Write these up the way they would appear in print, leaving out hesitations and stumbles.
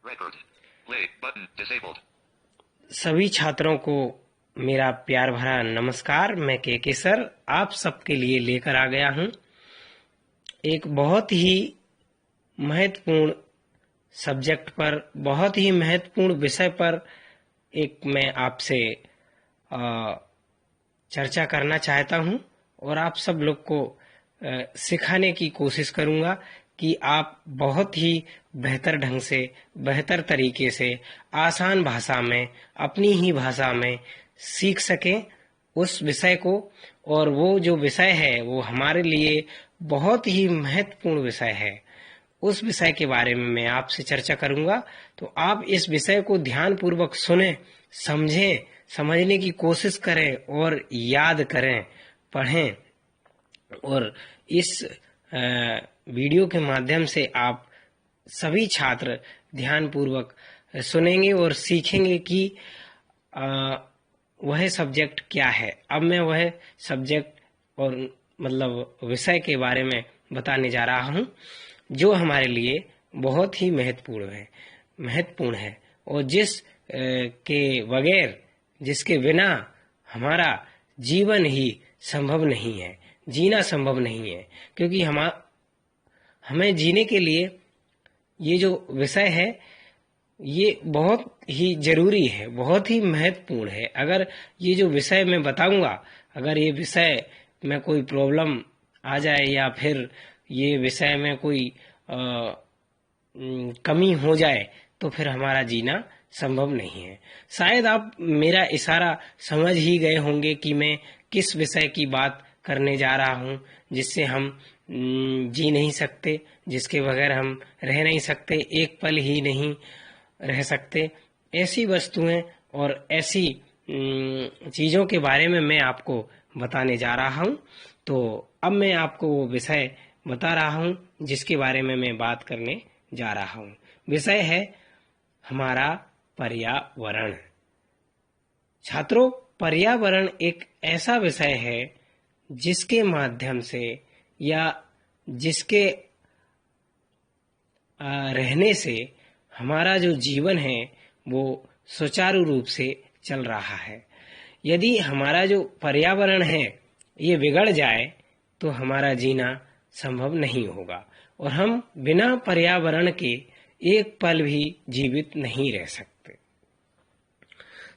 Record. Play button disabled. सभी छात्रों को मेरा प्यार भरा नमस्कार। मैं के सर आप सबके लिए लेकर आ गया हूं एक बहुत ही महत्वपूर्ण सब्जेक्ट पर, बहुत ही महत्वपूर्ण विषय पर एक मैं आपसे चर्चा करना चाहता हूं और आप सब लोग को सिखाने की कोशिश करूंगा कि आप बहुत ही बेहतर ढंग से, बेहतर तरीके से, आसान भाषा में, अपनी ही भाषा में सीख सकें उस विषय को। और वो जो विषय है वो हमारे लिए बहुत ही महत्वपूर्ण विषय है। उस विषय के बारे में मैं आपसे चर्चा करूंगा, तो आप इस विषय को ध्यानपूर्वक सुनें, समझें, समझने की कोशिश करें और याद करें, पढ़ें। और इस वीडियो के माध्यम से आप सभी छात्र ध्यानपूर्वक सुनेंगे और सीखेंगे कि वह सब्जेक्ट क्या है। अब मैं वह सब्जेक्ट और मतलब विषय के बारे में बताने जा रहा हूं जो हमारे लिए बहुत ही महत्वपूर्ण है और के बगैर, जिसके बिना हमारा जीवन ही संभव नहीं है, जीना संभव नहीं है। क्योंकि हमें जीने के लिए ये जो विषय है ये बहुत ही जरूरी है, बहुत ही महत्वपूर्ण है। अगर ये जो विषय मैं बताऊंगा, अगर ये विषय में कोई प्रॉब्लम आ जाए या फिर ये विषय में कोई कमी हो जाए तो फिर हमारा जीना संभव नहीं है। शायद आप मेरा इशारा समझ ही गए होंगे कि मैं किस विषय की बात करने जा रहा हूं, जिससे हम जी नहीं सकते, जिसके बगैर हम रह नहीं सकते, एक पल ही नहीं रह सकते। ऐसी वस्तुएं और ऐसी चीजों के बारे में मैं आपको बताने जा रहा हूं। तो अब मैं आपको वो विषय बता रहा हूं जिसके बारे में मैं बात करने जा रहा हूं। विषय है हमारा पर्यावरण। छात्रों, पर्यावरण एक ऐसा विषय है जिसके माध्यम से या जिसके रहने से हमारा जो जीवन है वो सुचारू रूप से चल रहा है। यदि हमारा जो पर्यावरण है ये बिगड़ जाए तो हमारा जीना संभव नहीं होगा और हम बिना पर्यावरण के एक पल भी जीवित नहीं रह सकते।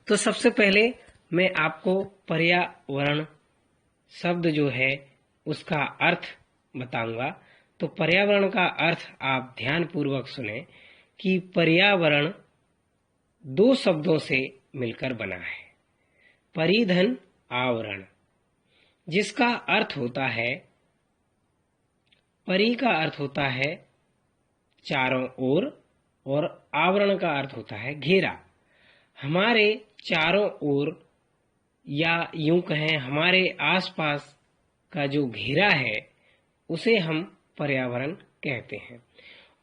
तो सबसे पहले मैं आपको पर्यावरण शब्द जो है उसका अर्थ बताऊंगा। तो पर्यावरण का अर्थ आप ध्यानपूर्वक सुने कि पर्यावरण दो शब्दों से मिलकर बना है। परिधन आवरण, जिसका अर्थ होता है, परि का अर्थ होता है चारों ओर और आवरण का अर्थ होता है घेरा। हमारे चारों ओर या यूं कहें हमारे आसपास का जो घेरा है उसे हम पर्यावरण कहते हैं।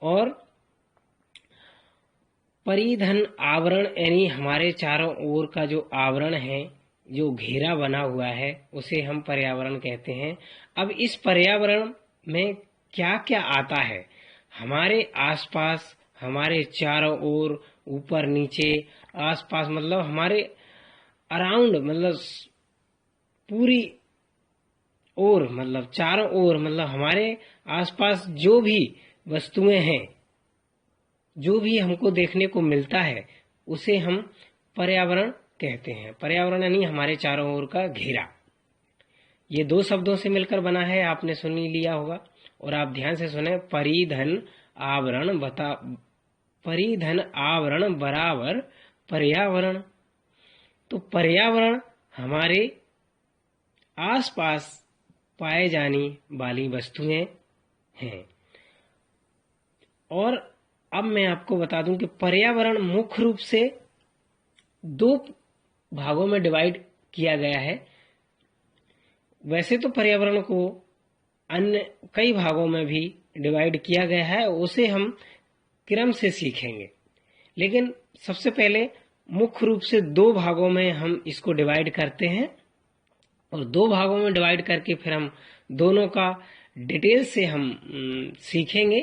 और परिधन आवरण यानी हमारे चारों ओर का जो आवरण है, जो घेरा बना हुआ है, उसे हम पर्यावरण कहते हैं। अब इस पर्यावरण में क्या क्या आता है? हमारे आसपास, हमारे चारों ओर, ऊपर नीचे, आसपास मतलब हमारे अराउंड, मतलब पूरी ओर, मतलब चारों ओर, मतलब हमारे आसपास जो भी वस्तुएं हैं, जो भी हमको देखने को मिलता है उसे हम पर्यावरण कहते हैं। पर्यावरण यानी हमारे चारों ओर का घेरा। ये दो शब्दों से मिलकर बना है, आपने सुन ही लिया होगा। और आप ध्यान से सुने, परिधन आवरण परिधन आवरण बराबर पर्यावरण। तो पर्यावरण हमारे आसपास पाए जाने वाली वस्तुएं हैं। और अब मैं आपको बता दूं कि पर्यावरण मुख्य रूप से दो भागों में डिवाइड किया गया है। वैसे तो पर्यावरण को अन्य कई भागों में भी डिवाइड किया गया है, उसे हम क्रम से सीखेंगे। लेकिन सबसे पहले मुख्य रूप से दो भागों में हम इसको डिवाइड करते हैं और दो भागों में डिवाइड करके फिर हम दोनों का डिटेल से हम सीखेंगे।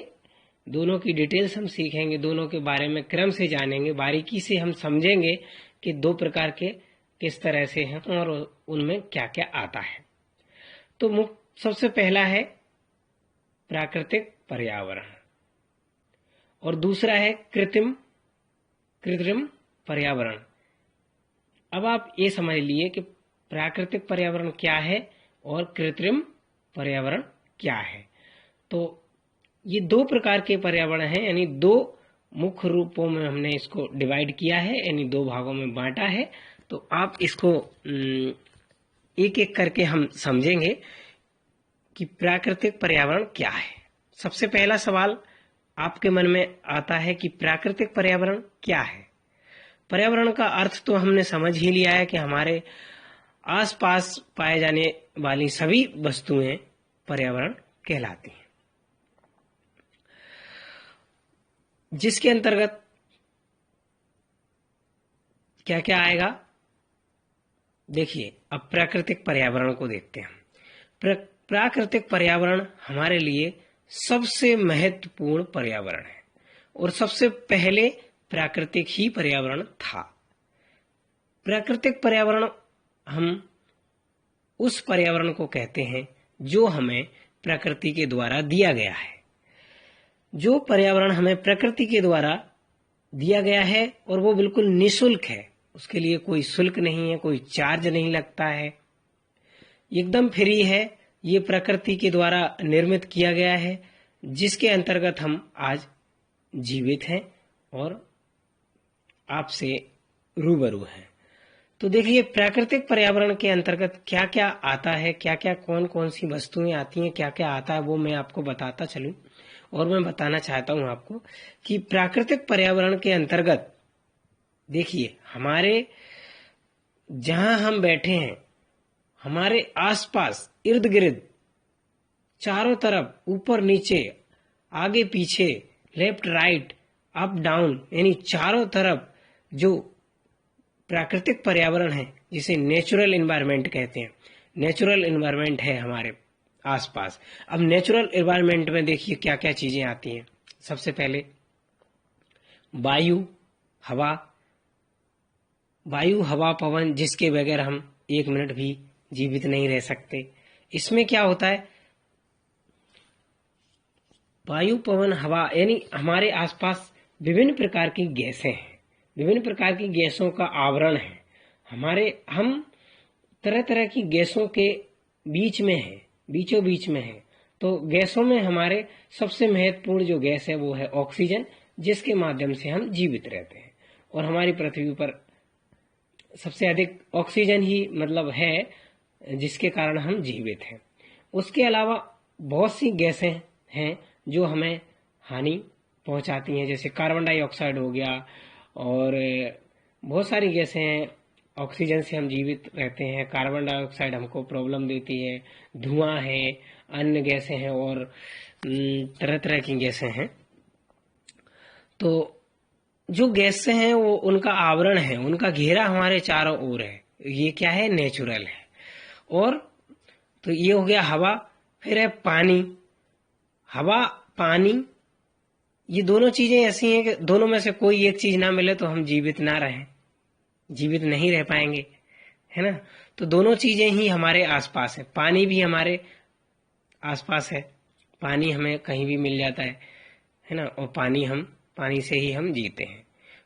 दोनों की डिटेल्स हम सीखेंगे, दोनों के बारे में क्रम से जानेंगे, बारीकी से हम समझेंगे कि दो प्रकार के किस तरह से हैं और उनमें क्या क्या आता है। तो सबसे पहला है प्राकृतिक पर्यावरण और दूसरा है कृत्रिम पर्यावरण। अब आप ये समझ लिए कि प्राकृतिक पर्यावरण क्या है और कृत्रिम पर्यावरण क्या है। तो ये दो प्रकार के पर्यावरण हैं, यानी दो मुख्य रूपों में हमने इसको डिवाइड किया है, यानी दो भागों में बांटा है। तो आप इसको एक एक करके हम समझेंगे कि प्राकृतिक पर्यावरण क्या है। सबसे पहला सवाल आपके मन में आता है कि प्राकृतिक पर्यावरण क्या है। पर्यावरण का अर्थ तो हमने समझ ही लिया है कि हमारे आसपास पाए जाने वाली सभी वस्तुएं पर्यावरण कहलाती हैं, जिसके अंतर्गत क्या क्या आएगा। देखिए, अब प्राकृतिक पर्यावरण को देखते हैं। प्राकृतिक पर्यावरण हमारे लिए सबसे महत्वपूर्ण पर्यावरण है और सबसे पहले प्राकृतिक ही पर्यावरण था। प्राकृतिक पर्यावरण हम उस पर्यावरण को कहते हैं जो हमें प्रकृति के द्वारा दिया गया है। जो पर्यावरण हमें प्रकृति के द्वारा दिया गया है और वो बिल्कुल निःशुल्क है, उसके लिए कोई शुल्क नहीं है, कोई चार्ज नहीं लगता है, एकदम फ्री है। ये प्रकृति के द्वारा निर्मित किया गया है, जिसके अंतर्गत हम आज जीवित हैं और आपसे रूबरू हैं। तो देखिए, प्राकृतिक पर्यावरण के अंतर्गत क्या क्या आता है, क्या क्या कौन कौन सी वस्तुएं आती हैं, क्या क्या आता है, वो मैं आपको बताता चलूं। और मैं बताना चाहता हूं आपको कि प्राकृतिक पर्यावरण के अंतर्गत देखिए, हमारे जहां हम बैठे हैं, हमारे आसपास इर्द गिर्द चारों तरफ, ऊपर नीचे, आगे पीछे, लेफ्ट राइट, अप डाउन, यानी चारों तरफ जो प्राकृतिक पर्यावरण है, जिसे नेचुरल एनवायरनमेंट कहते हैं, नेचुरल एनवायरनमेंट है हमारे आसपास। अब नेचुरल एनवायरनमेंट में देखिए क्या क्या चीजें आती हैं। सबसे पहले वायु, हवा, पवन, जिसके बगैर हम एक मिनट भी जीवित नहीं रह सकते। इसमें क्या होता है, वायु, पवन, हवा, यानी हमारे आसपास विभिन्न प्रकार की गैसें हैं, विभिन्न प्रकार की गैसों का आवरण है। हम तरह तरह की गैसों के बीच में हैं, बीचों बीच में हैं। तो गैसों में हमारे सबसे महत्वपूर्ण जो गैस है वो है ऑक्सीजन, जिसके माध्यम से हम जीवित रहते हैं। और हमारी पृथ्वी पर सबसे अधिक ऑक्सीजन ही मतलब है, जिसके कारण हम जीवित हैं। उसके अलावा बहुत सी गैसें हैं जो हमें हानि पहुंचाती हैं, जैसे कार्बन डाइऑक्साइड हो गया, और बहुत सारी गैसें हैं। ऑक्सीजन से हम जीवित रहते हैं, कार्बन डाइऑक्साइड हमको प्रॉब्लम देती है, धुआं है, अन्य गैसें हैं और तरह तरह की गैसें हैं। तो जो गैसें हैं वो उनका आवरण है, उनका घेरा हमारे चारों ओर है। ये क्या है, नेचुरल है। और तो ये हो गया हवा। फिर है पानी। हवा, पानी, ये दोनों चीजें ऐसी हैं कि दोनों में से कोई एक चीज ना मिले तो हम जीवित नहीं रह पाएंगे, है ना। तो दोनों चीजें ही हमारे आसपास है। पानी भी हमारे आसपास है, पानी हमें कहीं भी मिल जाता है ना। और पानी से ही हम जीते हैं।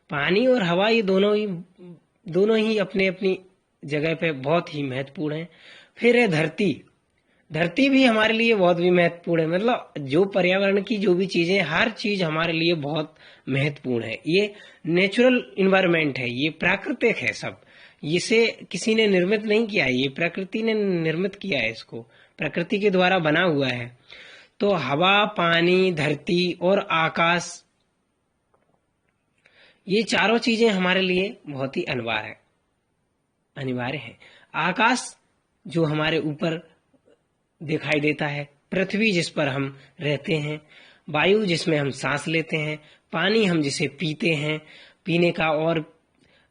पानी और हवा, ये दोनों ही अपने अपनी जगह पे बहुत ही महत्वपूर्ण है। फिर है धरती भी हमारे लिए बहुत भी महत्वपूर्ण है। मतलब जो पर्यावरण की जो भी चीजें, हर चीज हमारे लिए बहुत महत्वपूर्ण है। ये नेचुरल इन्वायरमेंट है, ये प्राकृतिक है सब। इसे किसी ने निर्मित नहीं किया है, ये प्रकृति ने निर्मित किया है, इसको प्रकृति के द्वारा बना हुआ है। तो हवा, पानी, धरती और आकाश, ये चारों चीजें हमारे लिए बहुत ही अनिवार्य है। आकाश जो हमारे ऊपर दिखाई देता है, पृथ्वी जिस पर हम रहते हैं, वायु जिसमें हम सांस लेते हैं, पानी हम जिसे पीते हैं, पीने का, और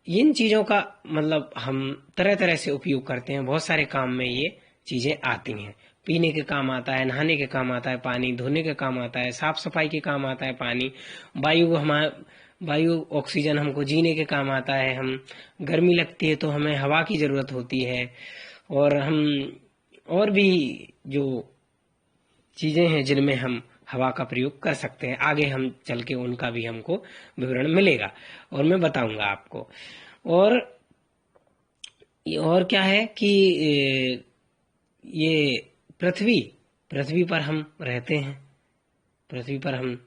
इन चीजों का मतलब हम तरह तरह से उपयोग करते हैं, बहुत सारे काम में ये चीजें आती हैं। पीने के काम आता है, नहाने के काम आता है पानी, धोने के काम आता है, साफ सफाई के काम आता है पानी। वायु ऑक्सीजन हमको जीने के काम आता है। हम गर्मी लगती है तो हमें हवा की जरूरत होती है। और हम और भी जो चीजें हैं जिनमें हम हवा का प्रयोग कर सकते हैं, आगे हम चल के उनका भी हमको विवरण मिलेगा और मैं बताऊंगा आपको। और क्या है कि ये पृथ्वी पर हम रहते हैं, पृथ्वी पर हम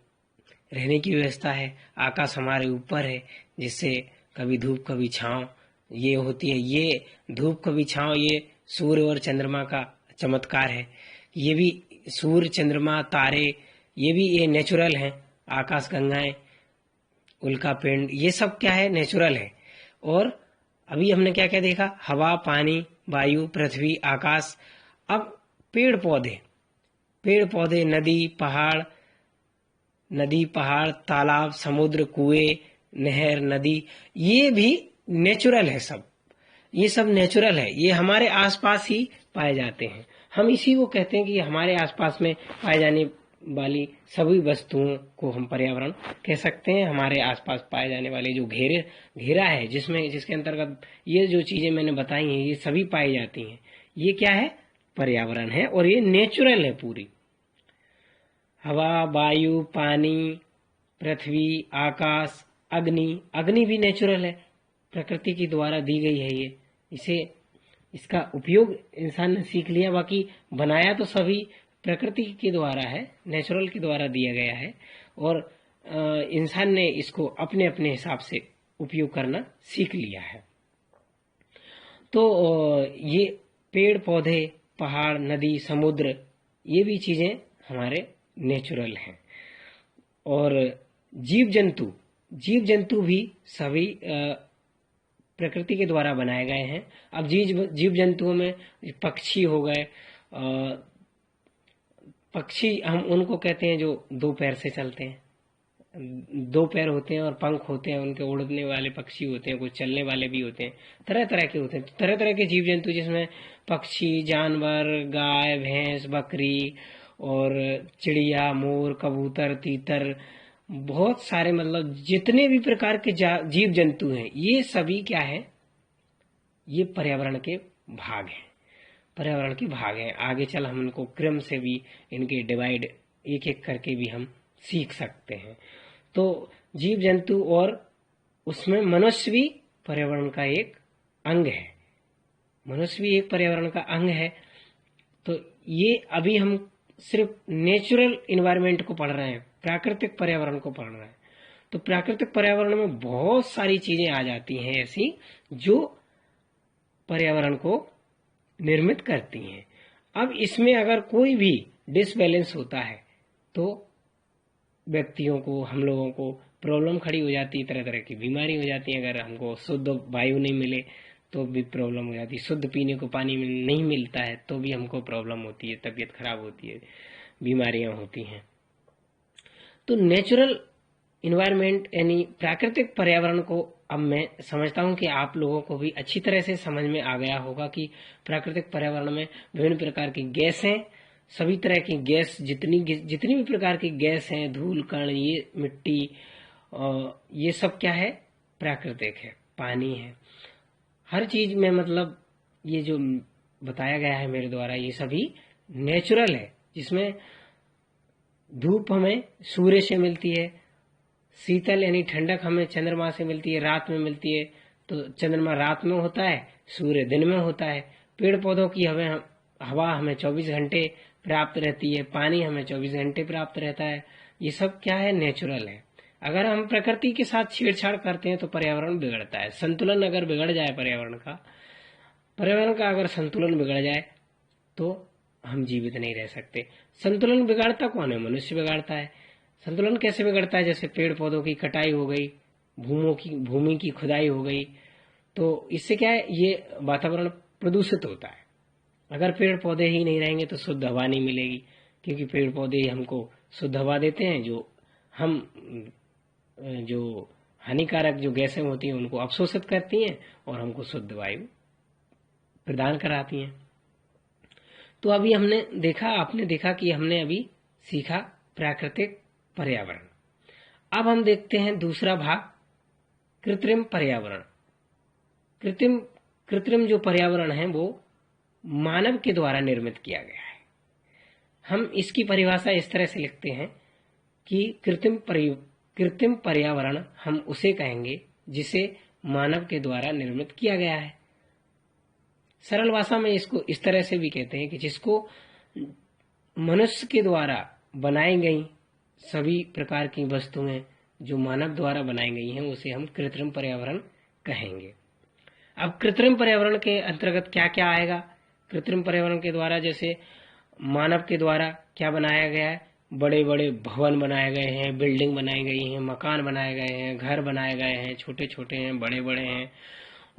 रहने की व्यवस्था है। आकाश हमारे ऊपर है, जिससे कभी धूप कभी छांव ये होती है। ये धूप कभी छांव ये सूर्य और चंद्रमा का चमत्कार है। ये भी सूर्य, चंद्रमा, तारे ये नेचुरल हैं। आकाश गंगाएं, उल्का पिंड, ये सब क्या है, नेचुरल है। और अभी हमने क्या क्या देखा, हवा, पानी, वायु, पृथ्वी, आकाश। अब पेड़ पौधे, नदी, पहाड़, तालाब, समुद्र, कुएं, नहर, नदी, ये भी नेचुरल है। ये सब नेचुरल है। ये हमारे आसपास ही पाए जाते हैं। हम इसी को कहते हैं कि हमारे आसपास में पाए जाने वाली सभी वस्तुओं को हम पर्यावरण कह सकते हैं। हमारे आसपास पाए जाने वाले जो घेरा है, जिसके अंतर्गत ये जो चीजें मैंने बताई हैं, ये सभी पाई जाती हैं। ये क्या है, पर्यावरण है। और ये नेचुरल है पूरी। हवा, वायु, पानी, पृथ्वी, आकाश, अग्नि भी नेचुरल है, प्रकृति की द्वारा दी गई है। इसका उपयोग इंसान ने सीख लिया, बाकी बनाया तो सभी प्रकृति के द्वारा है, नेचुरल के द्वारा दिया गया है। और इंसान ने इसको अपने अपने हिसाब से उपयोग करना सीख लिया है। तो ये पेड़ पौधे, पहाड़, नदी, समुद्र, ये भी चीजें हमारे नेचुरल हैं। और जीव जंतु भी सभी प्रकृति के द्वारा बनाए गए हैं। अब जीव जंतुओं में पक्षी हो गए। पक्षी हम उनको कहते हैं जो दो पैर से चलते हैं, दो पैर होते हैं और पंख होते हैं उनके, उड़ने वाले पक्षी होते हैं, कुछ चलने वाले भी होते हैं, तरह तरह के होते हैं। तरह तरह के जीव जंतु, जिसमें पक्षी, जानवर, गाय, भैंस, बकरी और चिड़िया, मोर, कबूतर, तीतर, बहुत सारे, मतलब जितने भी प्रकार के जीव जंतु हैं, ये सभी क्या है, ये पर्यावरण के भाग हैं। आगे चल हम इनको क्रम से भी इनके डिवाइड एक एक करके भी हम सीख सकते हैं। तो जीव जंतु और उसमें मनुष्य भी पर्यावरण का एक अंग है। तो ये अभी हम सिर्फ नेचुरल इन्वायरमेंट को पढ़ रहे हैं, प्राकृतिक पर्यावरण को पढ़ रहे हैं। तो प्राकृतिक पर्यावरण में बहुत सारी चीजें आ जाती हैं ऐसी जो पर्यावरण को निर्मित करती हैं। अब इसमें अगर कोई भी डिसबैलेंस होता है तो व्यक्तियों को, हम लोगों को प्रॉब्लम खड़ी हो जाती है, तरह तरह की बीमारी हो जाती है। अगर हमको शुद्ध वायु नहीं मिले तो भी प्रॉब्लम हो जाती है, शुद्ध पीने को पानी नहीं मिलता है तो भी हमको प्रॉब्लम होती है, तबीयत खराब होती है, बीमारियां होती हैं। तो नेचुरल इन्वायरमेंट यानी प्राकृतिक पर्यावरण को अब मैं समझता हूं कि आप लोगों को भी अच्छी तरह से समझ में आ गया होगा कि प्राकृतिक पर्यावरण में विभिन्न प्रकार की गैसें, सभी तरह की गैस, जितनी भी प्रकार की गैस हैं, धूल कण, ये मिट्टी, ये सब क्या है, प्राकृतिक है। पानी है, हर चीज में, मतलब ये जो बताया गया है मेरे द्वारा, ये सभी नेचुरल है। जिसमें धूप हमें सूर्य से मिलती है, शीतल यानी ठंडक हमें चंद्रमा से मिलती है, रात में मिलती है। तो चंद्रमा रात में होता है, सूर्य दिन में होता है। पेड़ पौधों की हवा हमें 24 घंटे प्राप्त रहती है, पानी हमें 24 घंटे प्राप्त रहता है। ये सब क्या है, नेचुरल है। अगर हम प्रकृति के साथ छेड़छाड़ करते हैं तो पर्यावरण बिगड़ता है। संतुलन अगर बिगड़ जाए पर्यावरण का अगर संतुलन बिगड़ जाए तो हम जीवित नहीं रह सकते। संतुलन बिगाड़ता कौन है, मनुष्य बिगाड़ता है। संतुलन कैसे बिगड़ता है, जैसे पेड़ पौधों की कटाई हो गई, भूमि की खुदाई हो गई, तो इससे क्या है, ये वातावरण प्रदूषित होता है। अगर पेड़ पौधे ही नहीं रहेंगे तो शुद्ध हवा नहीं मिलेगी, क्योंकि पेड़ पौधे ही हमको शुद्ध हवा देते हैं, जो हानिकारक जो गैसें होती हैं उनको अवशोषित करती हैं और हमको शुद्ध वायु प्रदान कराती हैं। तो अभी आपने देखा कि हमने अभी सीखा प्राकृतिक पर्यावरण। अब हम देखते हैं दूसरा भाग, कृत्रिम पर्यावरण। कृत्रिम जो पर्यावरण है वो मानव के द्वारा निर्मित किया गया है। हम इसकी परिभाषा इस तरह से लिखते हैं कि कृत्रिम पर्यावरण हम उसे कहेंगे जिसे मानव के द्वारा निर्मित किया गया है। सरल भाषा में इसको इस तरह से भी कहते हैं कि जिसको मनुष्य के द्वारा बनाई गई सभी प्रकार की वस्तुएं जो मानव द्वारा बनाई गई हैं उसे हम कृत्रिम पर्यावरण कहेंगे। अब कृत्रिम पर्यावरण के अंतर्गत क्या क्या आएगा? कृत्रिम पर्यावरण के द्वारा जैसे मानव के द्वारा क्या बनाया गया है, बड़े बड़े भवन बनाए गए हैं, बिल्डिंग बनाई गई हैं, मकान बनाए गए हैं, घर बनाए गए हैं, छोटे छोटे हैं, बड़े बड़े हैं,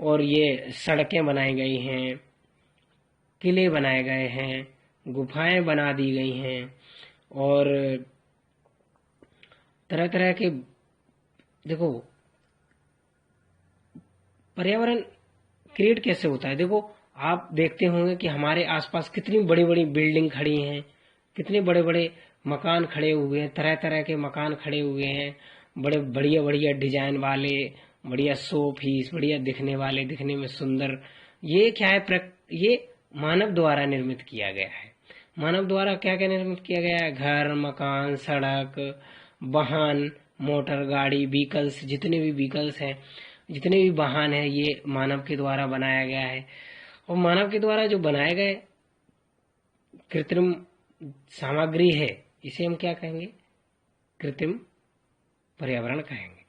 और ये सड़कें बनाई गई हैं, किले बनाए गए हैं, गुफाएं बना दी गई हैं, और तरह तरह के, देखो पर्यावरण क्रिएट कैसे होता है। देखो आप देखते होंगे कि हमारे आसपास कितनी बड़ी बड़ी बिल्डिंग खड़ी हैं, कितने बड़े बड़े मकान खड़े हुए हैं, तरह तरह के मकान खड़े हुए हैं, बड़े बढ़िया बढ़िया डिजाइन वाले, बढ़िया शो पीस, बढ़िया दिखने वाले, दिखने में सुंदर। ये क्या है? ये मानव द्वारा निर्मित किया गया है। मानव द्वारा क्या क्या निर्मित किया गया है? घर, मकान, सड़क, वाहन, मोटर गाड़ी, व्हीकल्स, जितने भी व्हीकल्स हैं, जितने भी वाहन हैं, ये मानव के द्वारा बनाया गया है। और मानव के द्वारा जो बनाए गए कृत्रिम सामग्री है इसे हम क्या कहेंगे? कृत्रिम पर्यावरण कहेंगे।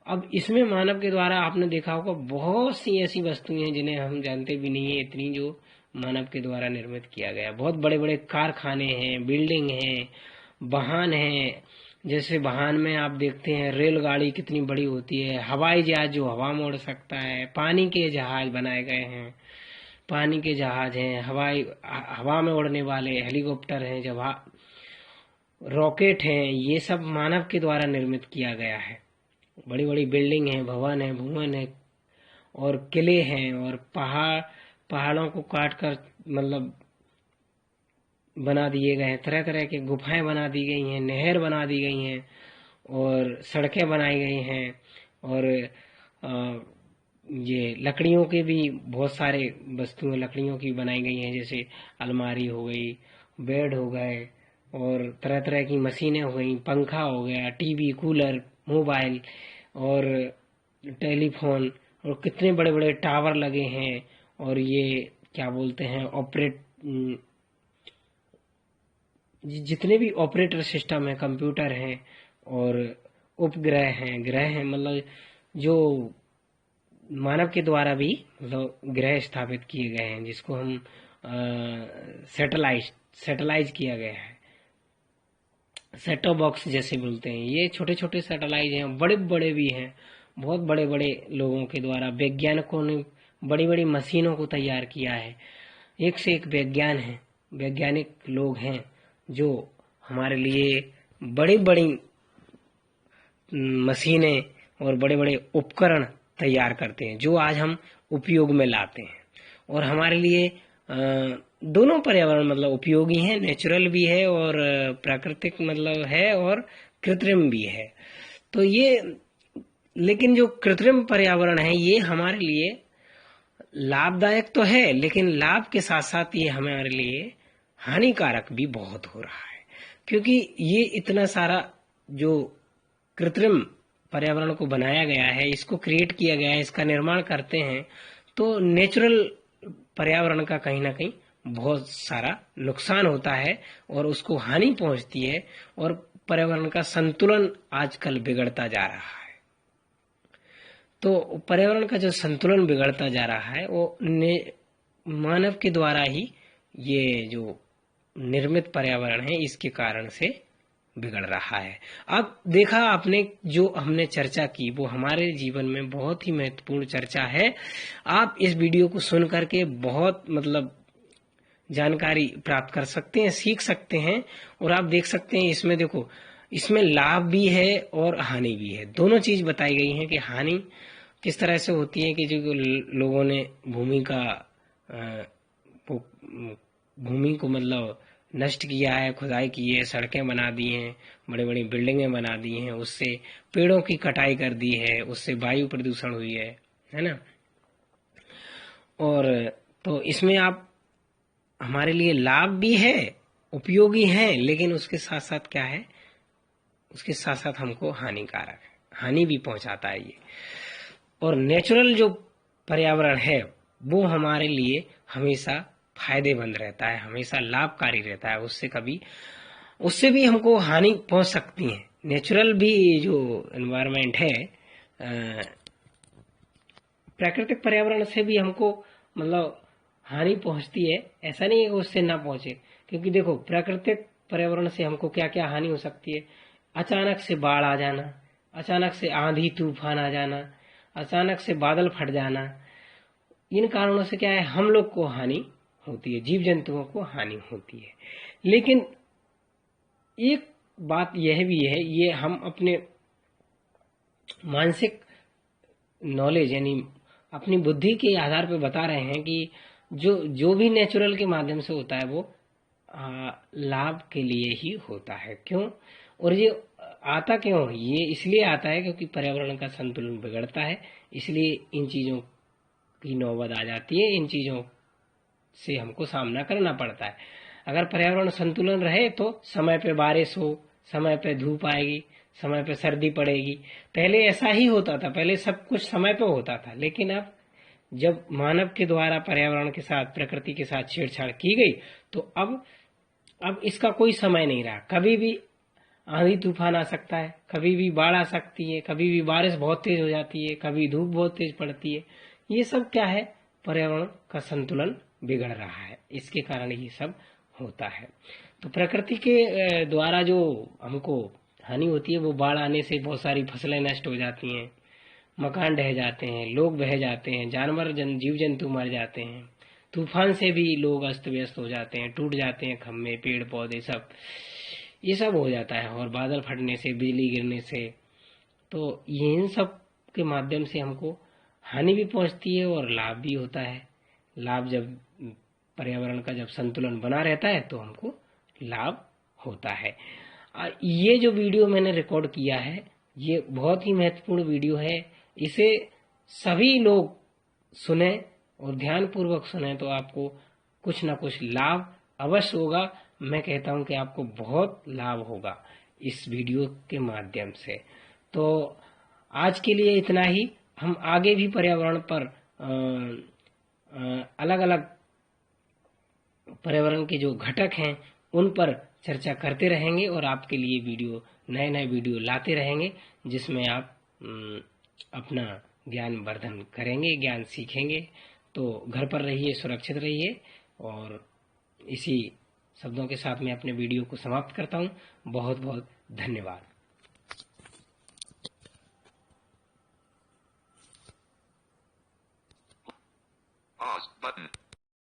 अब इसमें मानव के द्वारा आपने देखा होगा बहुत सी ऐसी वस्तुएं हैं जिन्हें हम जानते भी नहीं है, इतनी जो मानव के द्वारा निर्मित किया गया। बहुत बड़े बड़े कारखाने हैं, बिल्डिंग हैं, वाहन हैं। जैसे वाहन में आप देखते हैं रेलगाड़ी कितनी बड़ी होती है, हवाई जहाज जो हवा में उड़ सकता है, पानी के जहाज बनाए गए हैं, पानी के जहाज हैं, हवा में उड़ने वाले हेलीकॉप्टर हैं, जब रॉकेट हैं, ये सब मानव के द्वारा निर्मित किया गया है। बड़ी बड़ी बिल्डिंग है, भवन है, और किले हैं, और पहाड़ों को काट कर मतलब बना दिए गए हैं, तरह तरह के गुफाएं बना दी गई हैं, नहर बना दी गई हैं, और सड़कें बनाई गई हैं, और ये लकड़ियों के भी बहुत सारे वस्तुएं लकड़ियों की बनाई गई हैं, जैसे अलमारी हो गई, बेड हो गए, और तरह तरह की मशीनें हो गई, पंखा हो गया, टीवी, कूलर, मोबाइल और टेलीफोन, और कितने बड़े बड़े टावर लगे हैं, और ये क्या बोलते हैं जितने भी ऑपरेटर सिस्टम है, कंप्यूटर हैं, और उपग्रह हैं, ग्रह हैं, मतलब जो मानव के द्वारा भी मतलब ग्रह स्थापित किए गए हैं, जिसको हम सैटेलाइज किया गया है, सेटो बॉक्स जैसे बोलते हैं। ये छोटे छोटे सैटेलाइट हैं, बड़े बड़े भी हैं, बहुत बड़े बड़े लोगों के द्वारा, वैज्ञानिकों ने बड़ी बड़ी मशीनों को तैयार किया है। एक से एक वैज्ञानिक लोग हैं जो हमारे लिए बड़ी बड़ी मशीनें और बड़े बड़े उपकरण तैयार करते हैं, जो आज हम उपयोग में लाते हैं। और हमारे लिए दोनों पर्यावरण मतलब उपयोगी है, नेचुरल भी है, और प्राकृतिक मतलब है, और कृत्रिम भी है। तो ये, लेकिन जो कृत्रिम पर्यावरण है ये हमारे लिए लाभदायक तो है, लेकिन लाभ के साथ साथ ये हमारे लिए हानिकारक भी बहुत हो रहा है, क्योंकि ये इतना सारा जो कृत्रिम पर्यावरण को बनाया गया है, इसको क्रिएट किया गया है, इसका निर्माण करते हैं, तो नेचुरल पर्यावरण का कहीं ना कहीं बहुत सारा नुकसान होता है, और उसको हानि पहुंचती है, और पर्यावरण का संतुलन आजकल बिगड़ता जा रहा है। तो पर्यावरण का जो संतुलन बिगड़ता जा रहा है वो मानव के द्वारा ही, ये जो निर्मित पर्यावरण है इसके कारण से बिगड़ रहा है। अब देखा आपने, जो हमने चर्चा की वो हमारे जीवन में बहुत ही महत्वपूर्ण चर्चा है। आप इस वीडियो को सुन करके बहुत मतलब जानकारी प्राप्त कर सकते हैं, सीख सकते हैं, और आप देख सकते हैं इसमें, देखो इसमें लाभ भी है और हानि भी है। दोनों चीज बताई गई है कि हानि किस तरह से होती है कि जो लोगों ने भूमि का भूमि को मतलब नष्ट किया है, खुदाई की है, सड़कें बना दी हैं, बड़ी बड़ी बिल्डिंगें बना दी हैं, उससे पेड़ों की कटाई कर दी है, उससे वायु प्रदूषण हुई है ना। और तो इसमें आप हमारे लिए लाभ भी है, उपयोगी है, लेकिन उसके साथ साथ क्या है, उसके साथ साथ हमको हानिकारक है, हानि भी पहुंचाता है ये। और नेचुरल जो पर्यावरण है वो हमारे लिए हमेशा फायदेमंद रहता है, हमेशा लाभकारी रहता है, उससे भी हमको हानि पहुंच सकती है। नेचुरल भी जो एनवायरनमेंट है, प्राकृतिक पर्यावरण से भी हमको मतलब हानि पहुंचती है, ऐसा नहीं है कि उससे ना पहुंचे। क्योंकि देखो, प्राकृतिक पर्यावरण से हमको क्या क्या हानि हो सकती है। अचानक से बाढ़ आ जाना, अचानक से आंधी तूफान आ जाना, अचानक से बादल फट जाना, इन कारणों से क्या है, हम लोग को हानि होती है, जीव जंतुओं को हानि होती है। लेकिन एक बात यह भी है, ये हम अपने मानसिक नॉलेज यानी अपनी बुद्धि के आधार पर बता रहे हैं कि जो जो भी नेचुरल के माध्यम से होता है वो लाभ के लिए ही होता है। क्यों? और ये आता क्यों? ये इसलिए आता है क्योंकि पर्यावरण का संतुलन बिगड़ता है, इसलिए इन चीजों की नौबत आ जाती है, इन चीजों से हमको सामना करना पड़ता है। अगर पर्यावरण संतुलन रहे तो समय पे बारिश हो, समय पे धूप आएगी, समय पे सर्दी पड़ेगी। पहले ऐसा ही होता था, पहले सब कुछ समय पे होता था। लेकिन अब जब मानव के द्वारा पर्यावरण के साथ, प्रकृति के साथ छेड़छाड़ की गई, तो अब इसका कोई समय नहीं रहा। कभी भी आंधी तूफान आ सकता है, कभी भी बाढ़ आ सकती है, कभी भी बारिश बहुत तेज हो जाती है, कभी धूप बहुत तेज पड़ती है। ये सब क्या है, पर्यावरण का संतुलन बिगड़ रहा है, इसके कारण ये सब होता है। तो प्रकृति के द्वारा जो हमको हानि होती है, वो बाढ़ आने से बहुत सारी फसलें नष्ट हो जाती हैं, मकान ढह जाते हैं, लोग बह जाते हैं, जीव जंतु मर जाते हैं, तूफान से भी लोग अस्त व्यस्त हो जाते हैं, टूट जाते हैं खम्भे, पेड़ पौधे, सब ये सब हो जाता है। और बादल फटने से, बिजली गिरने से, तो इन सब के माध्यम से हमको हानि भी पहुंचती है और लाभ भी होता है। लाभ जब पर्यावरण का जब संतुलन बना रहता है तो हमको लाभ होता है। ये जो वीडियो मैंने रिकॉर्ड किया है, ये बहुत ही महत्वपूर्ण वीडियो है। इसे सभी लोग सुने और ध्यानपूर्वक सुने तो आपको कुछ ना कुछ लाभ अवश्य होगा। मैं कहता हूं कि आपको बहुत लाभ होगा इस वीडियो के माध्यम से। तो आज के लिए इतना ही। हम आगे भी पर्यावरण पर अलग अलग पर्यावरण के जो घटक हैं उन पर चर्चा करते रहेंगे और आपके लिए नए नए वीडियो लाते रहेंगे, जिसमें आप अपना ज्ञान वर्धन करेंगे, ज्ञान सीखेंगे। तो घर पर रहिए, सुरक्षित रहिए। और इसी शब्दों के साथ मैं अपने वीडियो को समाप्त करता हूँ। बहुत बहुत धन्यवाद। Pause button.